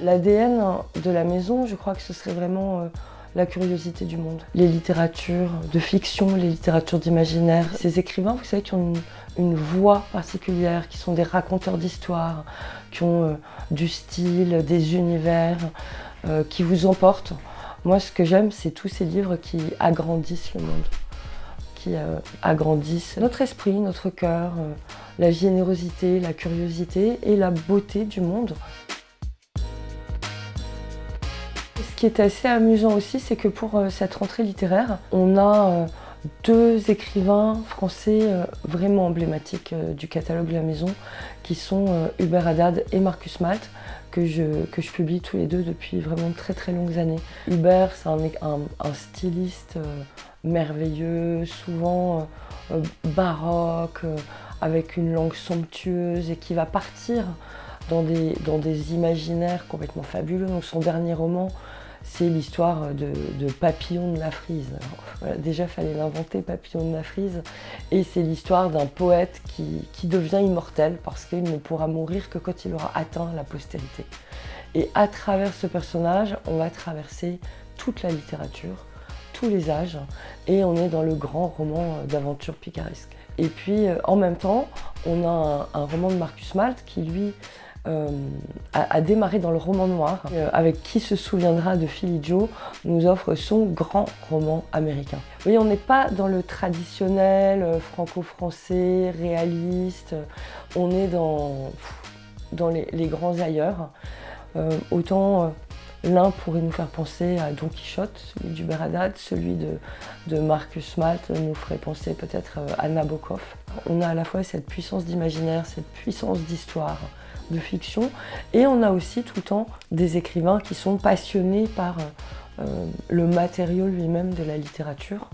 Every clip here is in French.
L'ADN de la maison, je crois que ce serait vraiment la curiosité du monde. Les littératures de fiction, les littératures d'imaginaire. Ces écrivains, vous savez, qui ont une voix particulière, qui sont des raconteurs d'histoires, qui ont du style, des univers, qui vous emportent. Moi, ce que j'aime, c'est tous ces livres qui agrandissent le monde, qui agrandissent notre esprit, notre cœur, la générosité, la curiosité et la beauté du monde. Ce qui est assez amusant aussi, c'est que pour cette rentrée littéraire, on a deux écrivains français vraiment emblématiques du catalogue de la maison, qui sont Hubert Haddad et Marcus Malt, que je publie tous les deux depuis vraiment de très très longues années. Hubert, c'est un styliste merveilleux, souvent baroque, avec une langue somptueuse et qui va partir dans des imaginaires complètement fabuleux. Donc son dernier roman, c'est l'histoire de Papillon de la Frise. Alors, voilà, déjà, il fallait l'inventer, Papillon de la Frise. Et c'est l'histoire d'un poète qui devient immortel parce qu'il ne pourra mourir que quand il aura atteint la postérité. Et à travers ce personnage, on va traverser toute la littérature, tous les âges, et on est dans le grand roman d'aventure picaresque. Et puis, en même temps, on a un roman de Marcus Malt qui, lui, a démarré dans le roman noir, avec Qui se souviendra de Philly Joe, nous offre son grand roman américain. Vous voyez, on n'est pas dans le traditionnel franco-français, réaliste, on est dans les grands ailleurs. Autant l'un pourrait nous faire penser à Don Quichotte, celui d'Hubert Haddad, celui de Marcus Malt nous ferait penser peut-être à Nabokov. On a à la fois cette puissance d'imaginaire, cette puissance d'histoire, de fiction, et on a aussi tout le temps des écrivains qui sont passionnés par le matériau lui-même de la littérature.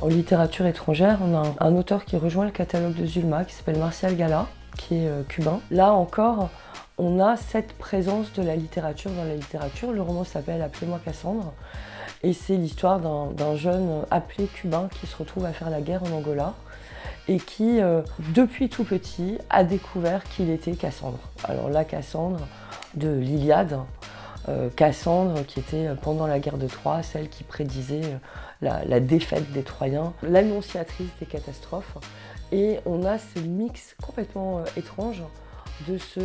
En littérature étrangère, on a un auteur qui rejoint le catalogue de Zulma, qui s'appelle Marcial Gala, qui est cubain. Là encore, on a cette présence de la littérature dans la littérature. Le roman s'appelle « Appelez-moi Cassandre ». Et c'est l'histoire d'un jeune appelé cubain qui se retrouve à faire la guerre en Angola et qui, depuis tout petit, a découvert qu'il était Cassandre. Alors la Cassandre de l'Iliade, Cassandre qui était pendant la guerre de Troie, celle qui prédisait la défaite des Troyens, l'annonciatrice des catastrophes. Et on a ce mix complètement étrange de ce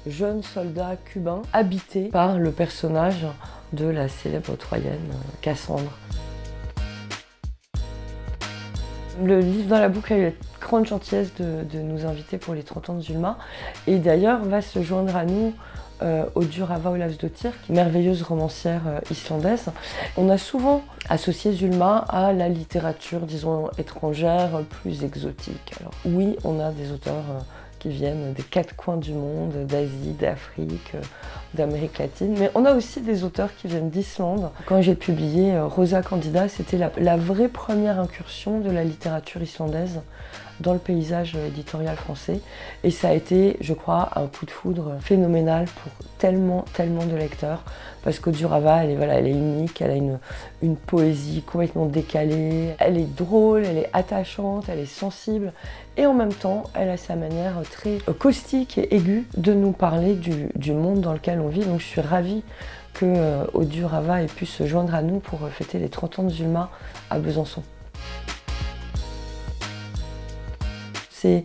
jeune soldat cubain habité par le personnage de la célèbre troyenne Cassandre. Le livre dans la boucle a eu la grande gentillesse de nous inviter pour les 30 ans de Zulma, et d'ailleurs va se joindre à nous Audur Ava Ólafsdóttir, qui est une merveilleuse romancière islandaise. On a souvent associé Zulma à la littérature, disons, étrangère, plus exotique. Alors oui, on a des auteurs qui viennent des quatre coins du monde, d'Asie, d'Afrique, d'Amérique latine, mais on a aussi des auteurs qui viennent d'Islande. Quand j'ai publié Rosa Candida, c'était la vraie première incursion de la littérature islandaise dans le paysage éditorial français, et ça a été, je crois, un coup de foudre phénoménal pour tellement de lecteurs, parce qu'Audur Ava, elle est unique, elle a une poésie complètement décalée, elle est drôle, elle est attachante, elle est sensible, et en même temps, elle a sa manière très caustique et aiguë de nous parler du monde dans lequel on vit. Donc je suis ravie que Audur Ava ait pu se joindre à nous pour fêter les 30 ans de Zulma à Besançon. C'est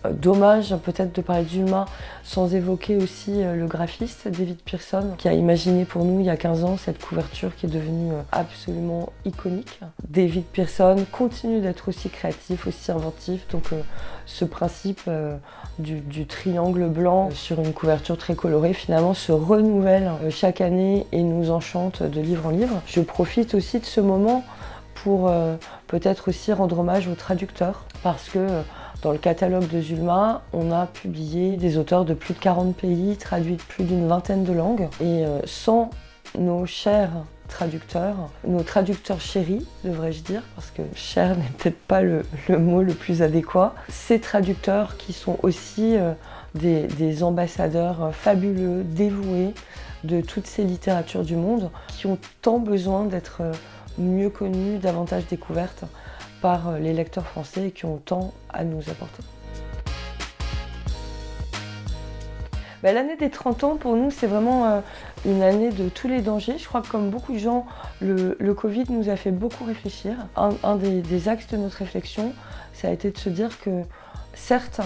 dommage peut-être de parler de Zulma sans évoquer aussi le graphiste David Pearson, qui a imaginé pour nous il y a 15 ans cette couverture qui est devenue absolument iconique. David Pearson continue d'être aussi créatif, aussi inventif, donc ce principe du triangle blanc sur une couverture très colorée finalement se renouvelle chaque année et nous enchante de livre en livre. Je profite aussi de ce moment pour peut-être aussi rendre hommage aux traducteurs, parce que dans le catalogue de Zulma, on a publié des auteurs de plus de 40 pays, traduits de plus d'une vingtaine de langues. Et sans nos chers traducteurs, nos traducteurs chéris, devrais-je dire, parce que cher n'est peut-être pas le mot le plus adéquat, ces traducteurs qui sont aussi des ambassadeurs fabuleux, dévoués de toutes ces littératures du monde, qui ont tant besoin d'être mieux connues, davantage découvertes par les lecteurs français et qui ont tant à nous apporter. L'année des 30 ans, pour nous, c'est vraiment une année de tous les dangers. Je crois que comme beaucoup de gens, le Covid nous a fait beaucoup réfléchir. Un des axes de notre réflexion, ça a été de se dire que, certes,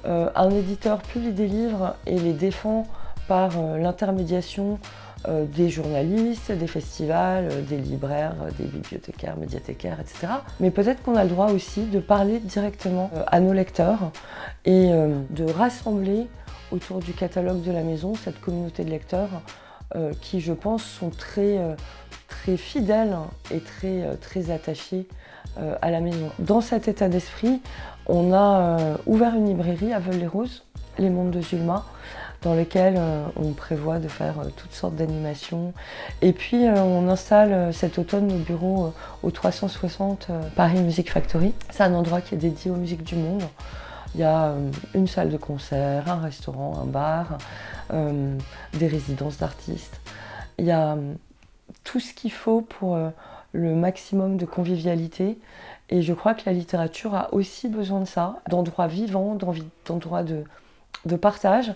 un éditeur publie des livres et les défend par l'intermédiation des journalistes, des festivals, des libraires, des bibliothécaires, médiathécaires, etc. Mais peut-être qu'on a le droit aussi de parler directement à nos lecteurs et de rassembler autour du catalogue de la maison cette communauté de lecteurs qui, je pense, sont très fidèles et très attachés à la maison. Dans cet état d'esprit, on a ouvert une librairie à Veules-les-Roses, Les Mondes de Zulma, dans lequel on prévoit de faire toutes sortes d'animations. Et puis on installe cet automne nos bureaux au 360 Paris Music Factory. C'est un endroit qui est dédié aux musiques du monde. Il y a une salle de concert, un restaurant, un bar, des résidences d'artistes. Il y a tout ce qu'il faut pour le maximum de convivialité. Et je crois que la littérature a aussi besoin de ça, d'endroits vivants, d'endroits de partage.